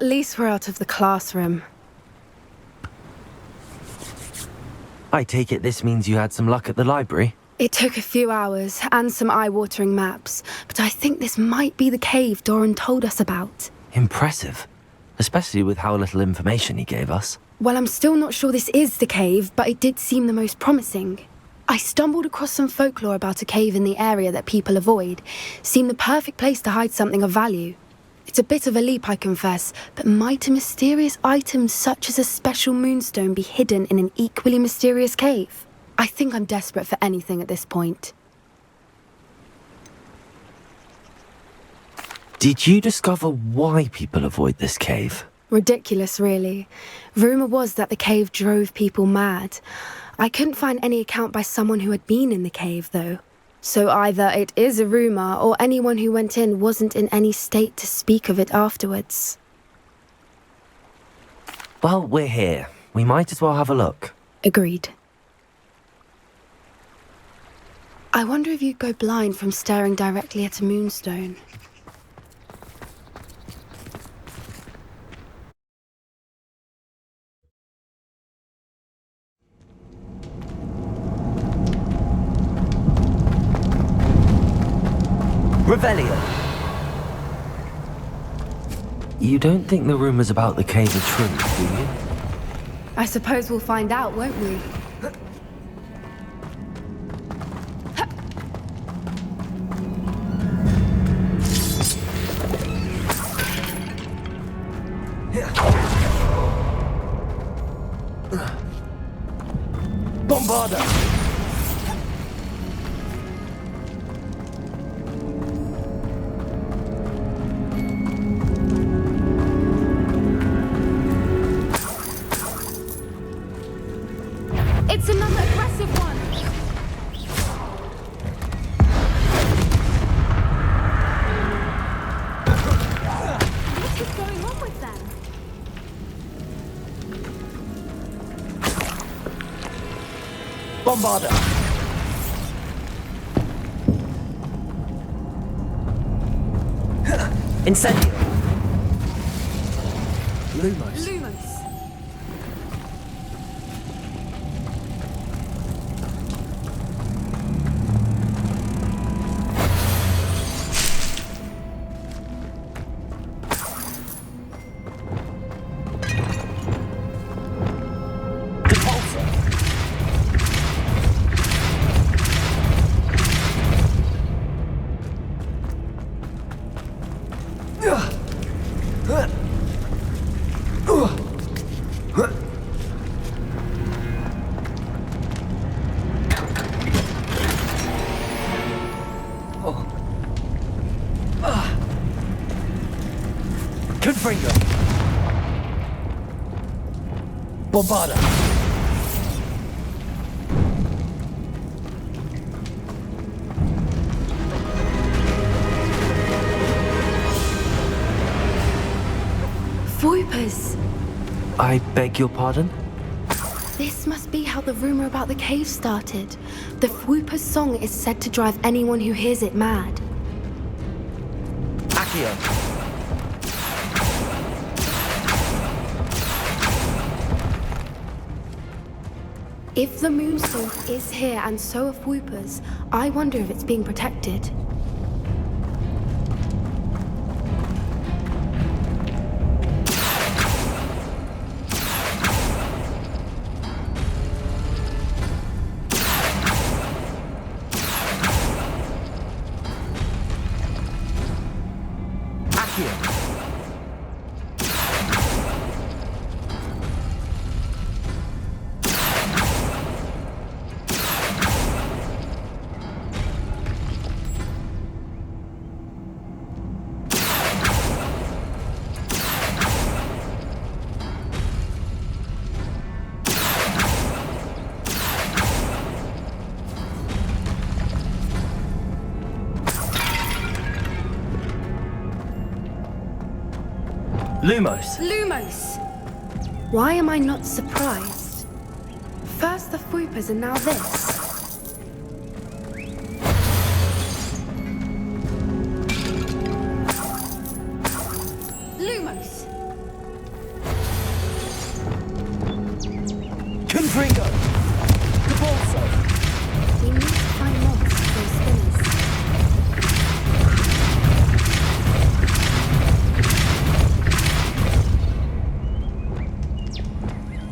[SPEAKER 17] At least we're out of the classroom.
[SPEAKER 2] I take it this means you had some luck at the library?
[SPEAKER 17] It took a few hours and some eye-watering maps, but I think this might be the cave Doran told us about.
[SPEAKER 2] Impressive. Especially with how little information he gave us.
[SPEAKER 17] Well, I'm still not sure this is the cave, but it did seem the most promising. I stumbled across some folklore about a cave in the area that people avoid. Seemed the perfect place to hide something of value. It's a bit of a leap, I confess, but might a mysterious item such as a special moonstone be hidden in an equally mysterious cave? I think I'm desperate for anything at this point.
[SPEAKER 2] Did you discover why people avoid this cave?
[SPEAKER 17] Ridiculous, really. Rumour was that the cave drove people mad. I couldn't find any account by someone who had been in the cave, though. So either it is a rumour, or anyone who went in wasn't in any state to speak of it afterwards.
[SPEAKER 2] Well, we're here. We might as well have a look.
[SPEAKER 17] Agreed. I wonder if you'd go blind from staring directly at a moonstone.
[SPEAKER 2] Revelio! You don't think the rumours about the cave are true, do you?
[SPEAKER 17] I suppose we'll find out, won't we?
[SPEAKER 2] Bombarda!
[SPEAKER 17] It's another aggressive one! What is going on with them?
[SPEAKER 2] Bombarda! Incendio! Lumos. Confringo. Bombarda.
[SPEAKER 17] Voipers!
[SPEAKER 2] I beg your pardon?
[SPEAKER 17] This must be how the rumour about the cave started. The Whooper's song is said to drive anyone who hears it mad.
[SPEAKER 2] Accio.
[SPEAKER 17] If the Moonstone is here and so are Whoopers, I wonder if it's being protected.
[SPEAKER 2] Lumos.
[SPEAKER 17] Lumos! Why am I not surprised? First the Whoopers and now this. Lumos!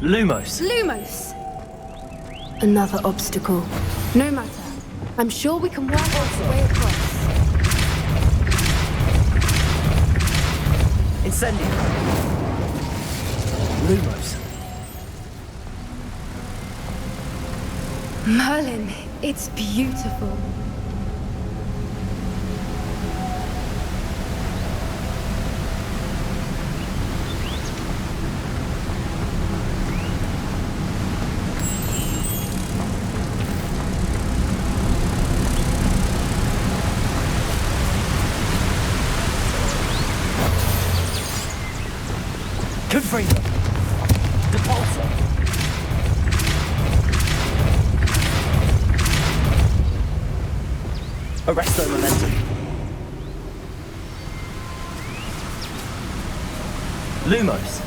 [SPEAKER 2] Lumos!
[SPEAKER 17] Lumos! Another obstacle. No matter. I'm sure we can work our way across.
[SPEAKER 2] Incendio! Lumos!
[SPEAKER 17] Merlin, it's beautiful.
[SPEAKER 2] Confringo! Depulso! Arresto momentum. Lumos.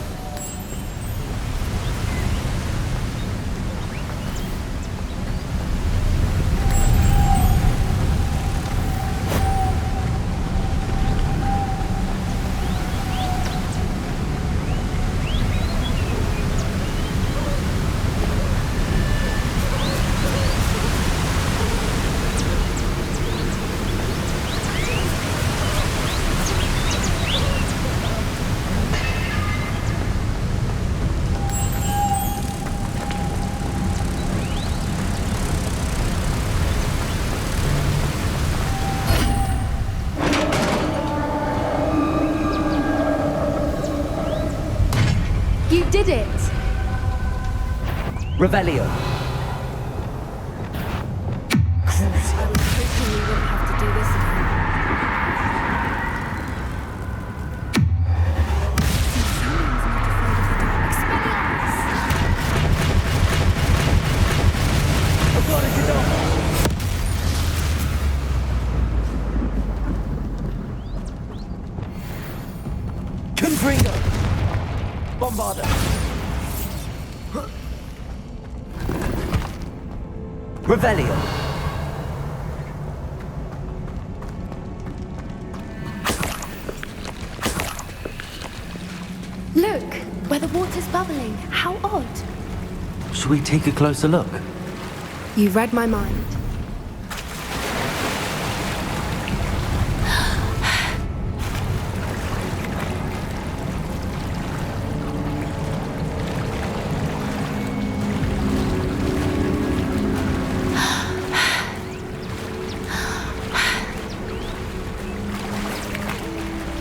[SPEAKER 17] You did it!
[SPEAKER 2] Revelio.
[SPEAKER 17] I was hoping we wouldn't have to do this again. Someone's not afraid of the dark.
[SPEAKER 2] Confringo. Bombarda. Revelio.
[SPEAKER 17] Look, where the water's bubbling. How odd.
[SPEAKER 2] Should we take a closer look?
[SPEAKER 17] You read my mind.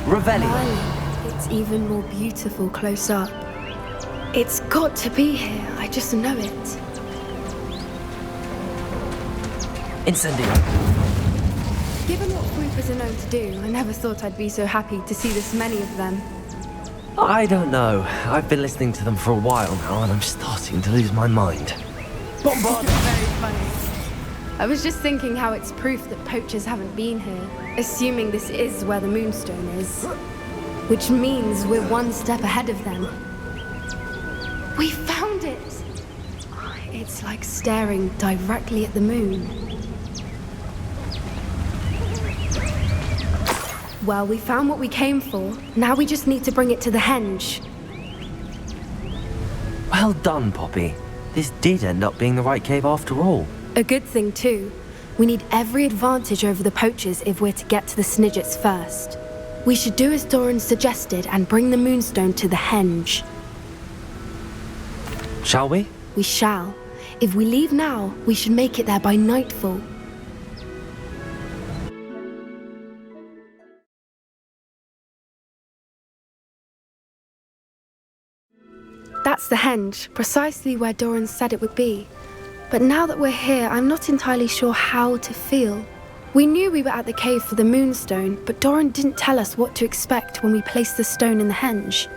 [SPEAKER 2] Revelio.
[SPEAKER 17] It's even more beautiful close up. It's got to be here. I just know it.
[SPEAKER 2] Incendio.
[SPEAKER 17] Given what Groupers are known to do, I never thought I'd be so happy to see this many of them.
[SPEAKER 2] I don't know. I've been listening to them for a while now, and I'm starting to lose my mind. Bombard!
[SPEAKER 17] Very funny. I was just thinking how it's proof that poachers haven't been here, assuming this is where the Moonstone is. Which means we're one step ahead of them. We found it! It's like staring directly at the moon. Well, we found what we came for. Now we just need to bring it to the henge.
[SPEAKER 2] Well done, Poppy. This did end up being the right cave after all.
[SPEAKER 17] A good thing, too. We need every advantage over the poachers if we're to get to the Snidgets first. We should do as Doran suggested and bring the Moonstone to the henge.
[SPEAKER 2] Shall we?
[SPEAKER 17] We shall. If we leave now, we should make it there by nightfall. That's the henge, precisely where Doran said it would be. But now that we're here, I'm not entirely sure how to feel. We knew we were at the cave for the Moonstone, but Doran didn't tell us what to expect when we placed the stone in the henge.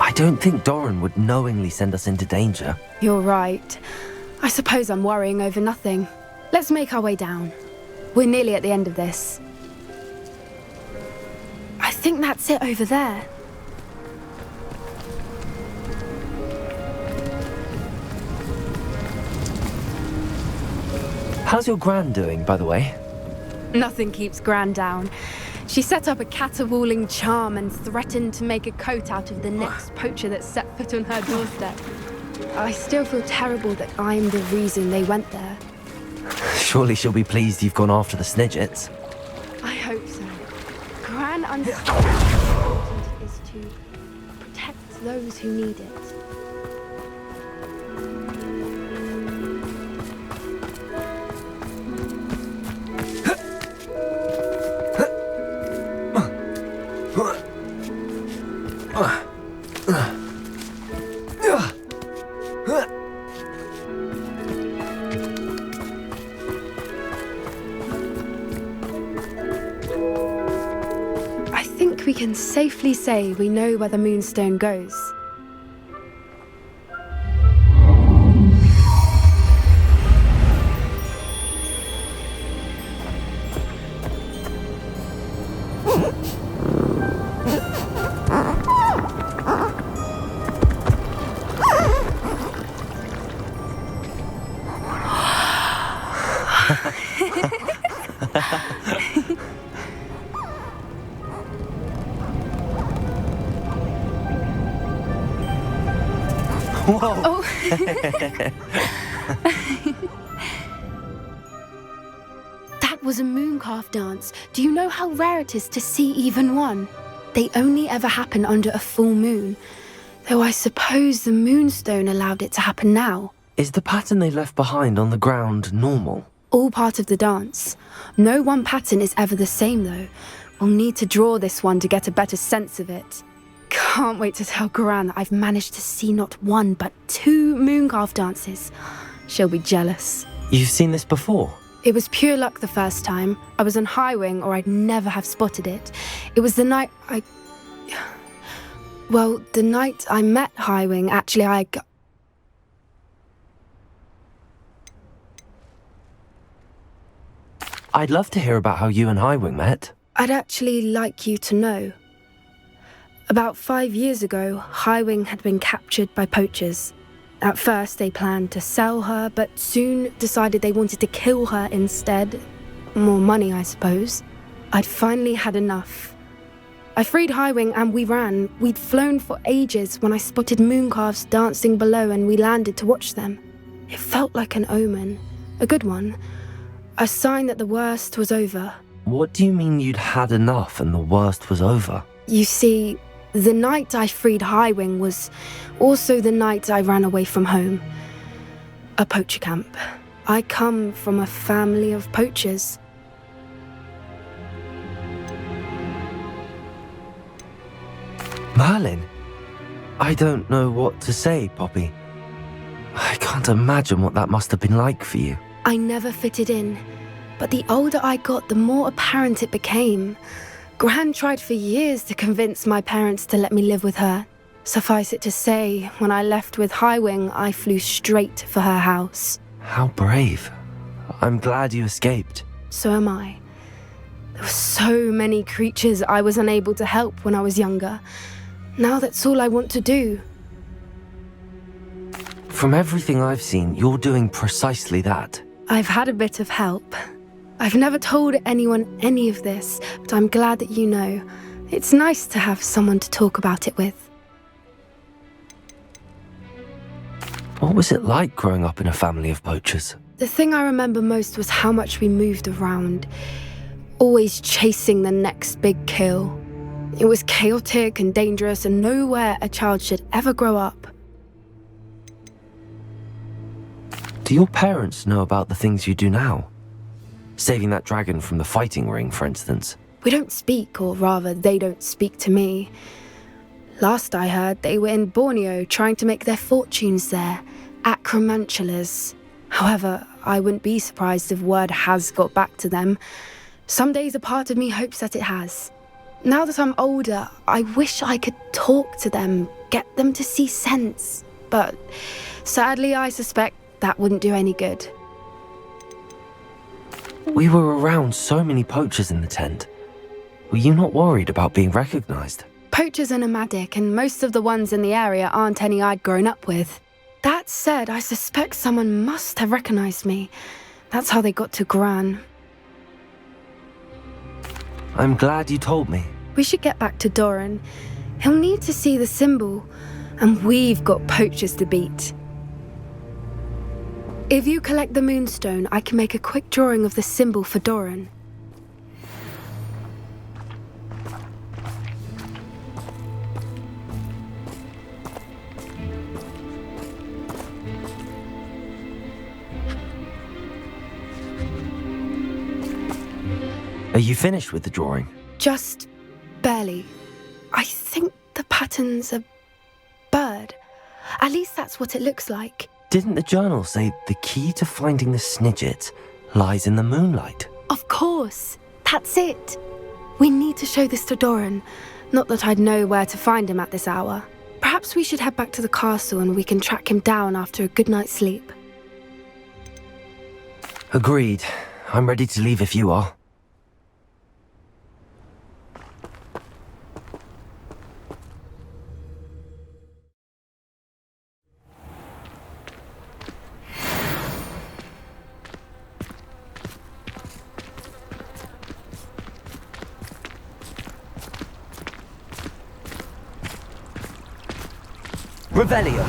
[SPEAKER 2] I don't think Doran would knowingly send us into danger.
[SPEAKER 17] You're right. I suppose I'm worrying over nothing. Let's make our way down. We're nearly at the end of this. I think that's it over there.
[SPEAKER 2] How's your gran doing, by the way?
[SPEAKER 17] Nothing keeps Gran down. She set up a caterwauling charm and threatened to make a coat out of the next poacher that set foot on her doorstep. I still feel terrible that I'm the reason they went there.
[SPEAKER 2] Surely she'll be pleased you've gone after the Snidgets.
[SPEAKER 17] I hope so. Gran understands how important it is to protect those who need it. I think we can safely say we know where the Moonstone goes.
[SPEAKER 2] Whoa!
[SPEAKER 17] Oh. That was a Mooncalf dance. Do you know how rare it is to see even one? They only ever happen under a full moon. Though I suppose the Moonstone allowed it to happen now.
[SPEAKER 2] Is the pattern they left behind on the ground normal?
[SPEAKER 17] All part of the dance. No one pattern is ever the same, though. We'll need to draw this one to get a better sense of it. Can't wait to tell Gran that I've managed to see not one, but 2 Mooncalf dances. She'll be jealous.
[SPEAKER 2] You've seen this before?
[SPEAKER 17] It was pure luck the first time. I was on Highwing, or I'd never have spotted it. It was the night the night I met Highwing, actually,
[SPEAKER 2] I'd love to hear about how you and Highwing met.
[SPEAKER 17] I'd actually like you to know. About 5 years ago, Highwing had been captured by poachers. At first, they planned to sell her, but soon decided they wanted to kill her instead. More money, I suppose. I'd finally had enough. I freed Highwing and we ran. We'd flown for ages when I spotted Mooncalves dancing below and we landed to watch them. It felt like an omen. A good one. A sign that the worst was over.
[SPEAKER 2] What do you mean you'd had enough and the worst was over?
[SPEAKER 17] You see, the night I freed Highwing was also the night I ran away from home. A poacher camp. I come from a family of poachers.
[SPEAKER 2] Merlin? I don't know what to say, Poppy. I can't imagine what that must have been like for you.
[SPEAKER 17] I never fitted in, but the older I got, the more apparent it became. Gran tried for years to convince my parents to let me live with her. Suffice it to say, when I left with Highwing, I flew straight for her house.
[SPEAKER 2] How brave. I'm glad you escaped.
[SPEAKER 17] So am I. There were so many creatures I was unable to help when I was younger. Now that's all I want to do.
[SPEAKER 2] From everything I've seen, you're doing precisely that.
[SPEAKER 17] I've had a bit of help. I've never told anyone any of this, but I'm glad that you know. It's nice to have someone to talk about it with.
[SPEAKER 2] What was it like growing up in a family of poachers?
[SPEAKER 17] The thing I remember most was how much we moved around, always chasing the next big kill. It was chaotic and dangerous and nowhere a child should ever grow up.
[SPEAKER 2] Do your parents know about the things you do now? Saving that dragon from the fighting ring, for instance.
[SPEAKER 17] We don't speak, or rather, they don't speak to me. Last I heard, they were in Borneo trying to make their fortunes there, acromantulas. However, I wouldn't be surprised if word has got back to them. Some days a part of me hopes that it has. Now that I'm older, I wish I could talk to them, get them to see sense. But sadly, I suspect that wouldn't do any good.
[SPEAKER 2] We were around so many poachers in the tent. Were you not worried about being recognized?
[SPEAKER 17] Poachers are nomadic, and most of the ones in the area aren't any I'd grown up with. That said, I suspect someone must have recognized me. That's how they got to Gran.
[SPEAKER 2] I'm glad you told me.
[SPEAKER 17] We should get back to Doran. He'll need to see the symbol, and we've got poachers to beat. If you collect the Moonstone, I can make a quick drawing of the symbol for Doran.
[SPEAKER 2] Are you finished with the drawing?
[SPEAKER 17] Just barely. I think the pattern's a bird. At least that's what it looks like.
[SPEAKER 2] Didn't the journal say the key to finding the Snidget lies in the moonlight?
[SPEAKER 17] Of course. That's it. We need to show this to Doran. Not that I'd know where to find him at this hour. Perhaps we should head back to the castle and we can track him down after a good night's sleep.
[SPEAKER 2] Agreed. I'm ready to leave if you are. Revelio.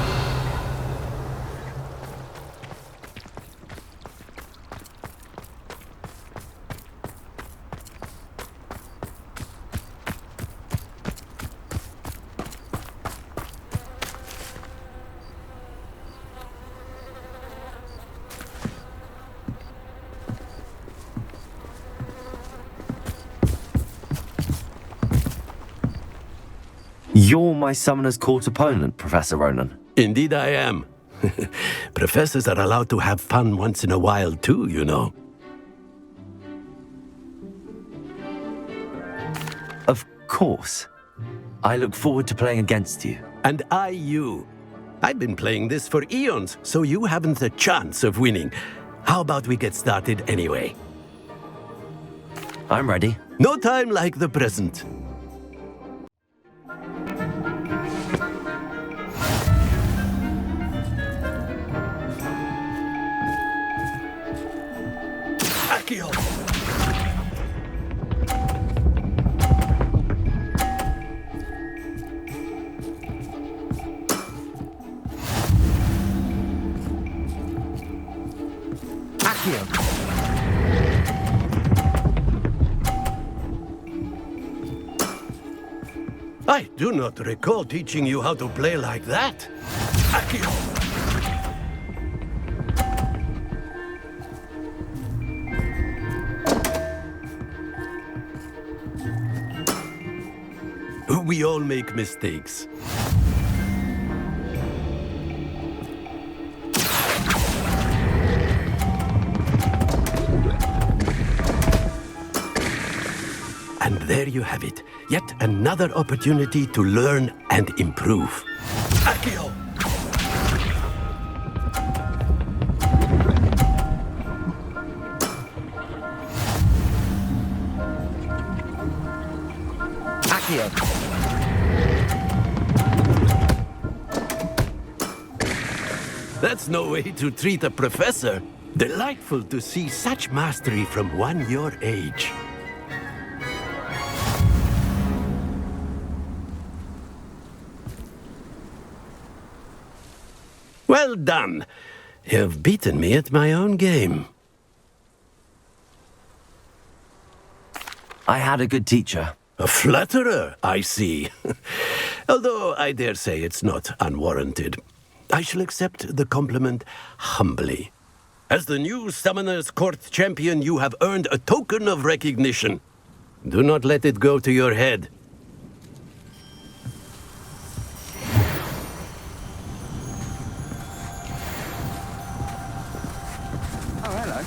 [SPEAKER 2] You're my Summoner's Court opponent, Professor Ronan.
[SPEAKER 18] Indeed I am. Professors are allowed to have fun once in a while too, you know.
[SPEAKER 2] Of course. I look forward to playing against you.
[SPEAKER 18] And I you. I've been playing this for eons, so you haven't a chance of winning. How about we get started anyway?
[SPEAKER 2] I'm ready.
[SPEAKER 18] No time like the present. I do not recall teaching you how to play like that. Accio! We all make mistakes. And there you have it. Yet another opportunity to learn and improve. Accio!
[SPEAKER 2] Accio!
[SPEAKER 18] That's no way to treat a professor. Delightful to see such mastery from one your age. Well done. You've beaten me at my own game.
[SPEAKER 2] I had a good teacher.
[SPEAKER 18] A flatterer, I see. Although I dare say it's not unwarranted. I shall accept the compliment humbly. As the new Summoner's Court champion, you have earned a token of recognition. Do not let it go to your head.
[SPEAKER 9] Oh, hello.